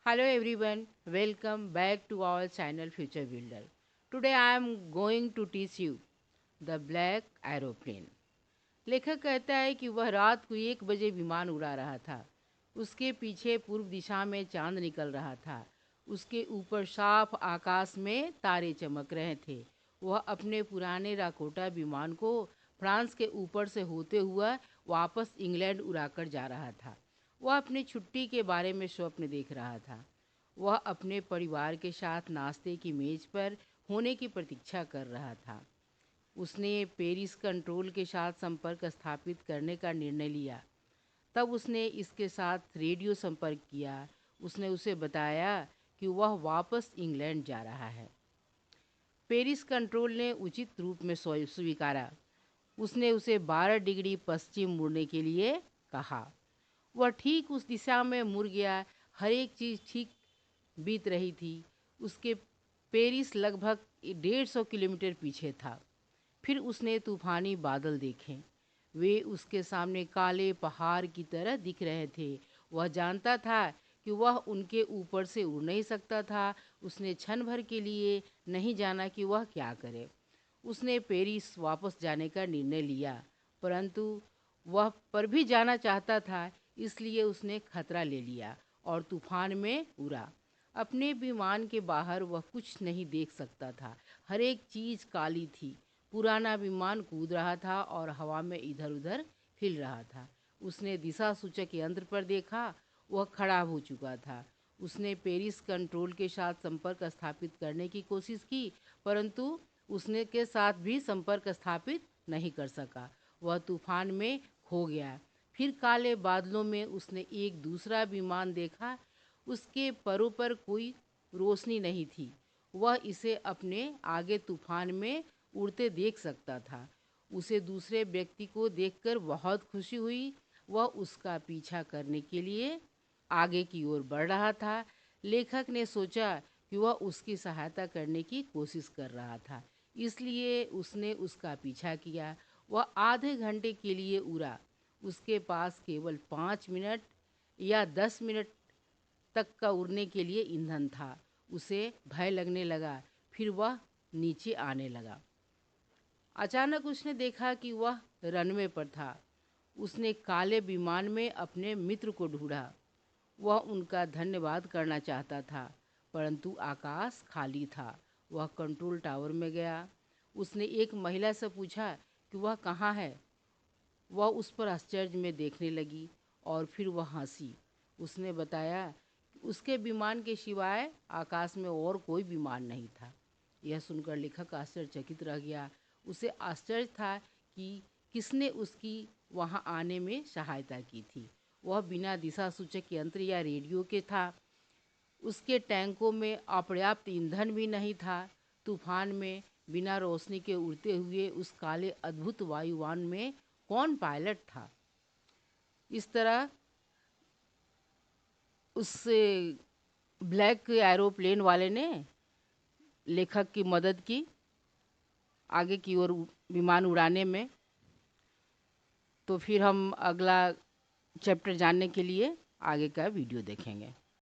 Hello everyone, welcome back to our channel Future Builder. Today I am going to teach you the black aeroplane. लेखक कहता है कि वह रात को 1 बजे विमान उड़ा रहा था। उसके पीछे पूर्व दिशा में चांद निकल रहा था। उसके ऊपर साफ आकाश में तारे चमक रहे थे। वह अपने पुराने राकोटा विमान को फ्रांस के ऊपर से होते हुआ वापस इंग्लैंड उड़ाकर जा रहा था। वह अपनी छुट्टी के बारे में स्वप्न देख रहा था। वह अपने परिवार के साथ नाश्ते की मेज पर होने की प्रतीक्षा कर रहा था। उसने पेरिस कंट्रोल के साथ संपर्क स्थापित करने का निर्णय लिया। तब उसने इसके साथ रेडियो संपर्क किया। उसने उसे बताया कि वह वापस इंग्लैंड जा रहा है। पेरिस कंट्रोल ने उचित रूप में स्वीकारा। उसने उसे 12 डिग्री पश्चिम मुड़ने के लिए कहा। वह ठीक उस दिशा में मुड़ गया। हर एक चीज़ ठीक बीत रही थी। उसके पेरिस लगभग 150 किलोमीटर पीछे था। फिर उसने तूफानी बादल देखे। वे उसके सामने काले पहाड़ की तरह दिख रहे थे। वह जानता था कि वह उनके ऊपर से उड़ नहीं सकता था। उसने क्षण भर के लिए नहीं जाना कि वह क्या करे। उसने पेरिस वापस जाने का निर्णय लिया, परंतु वह पर भी जाना चाहता था, इसलिए उसने खतरा ले लिया और तूफान में उड़ा। अपने विमान के बाहर वह कुछ नहीं देख सकता था। हर एक चीज़ काली थी। पुराना विमान कूद रहा था और हवा में इधर उधर हिल रहा था। उसने दिशा सूचक यंत्र पर देखा, वह खराब हो चुका था। उसने पेरिस कंट्रोल के साथ संपर्क स्थापित करने की कोशिश की, परंतु उसने के साथ भी संपर्क स्थापित नहीं कर सका। वह तूफान में खो गया। फिर काले बादलों में उसने एक दूसरा विमान देखा। उसके परों पर कोई रोशनी नहीं थी। वह इसे अपने आगे तूफान में उड़ते देख सकता था। उसे दूसरे व्यक्ति को देखकर बहुत खुशी हुई। वह उसका पीछा करने के लिए आगे की ओर बढ़ रहा था। लेखक ने सोचा कि वह उसकी सहायता करने की कोशिश कर रहा था, इसलिए उसने उसका पीछा किया। वह आधे घंटे के लिए उड़ा। उसके पास केवल 5 मिनट या 10 मिनट तक का उड़ने के लिए ईंधन था। उसे भय लगने लगा। फिर वह नीचे आने लगा। अचानक उसने देखा कि वह रनवे पर था। उसने काले विमान में अपने मित्र को ढूंढा। वह उनका धन्यवाद करना चाहता था, परंतु आकाश खाली था। वह कंट्रोल टावर में गया। उसने एक महिला से पूछा कि वह कहाँ है। वह उस पर आश्चर्य में देखने लगी और फिर वह हंसी। उसने बताया कि उसके विमान के सिवाय आकाश में और कोई विमान नहीं था। यह सुनकर लेखक आश्चर्यचकित रह गया। उसे आश्चर्य था कि किसने उसकी वहां आने में सहायता की थी। वह बिना दिशा सूचक यंत्र या रेडियो के था। उसके टैंकों में अपर्याप्त ईंधन भी नहीं था। तूफान में बिना रोशनी के उड़ते हुए उस काले अद्भुत वायुयान में कौन पायलट था। इस तरह उस ब्लैक एरोप्लेन वाले ने लेखक की मदद की आगे की ओर विमान उड़ाने में। तो फिर हम अगला चैप्टर जानने के लिए आगे का वीडियो देखेंगे।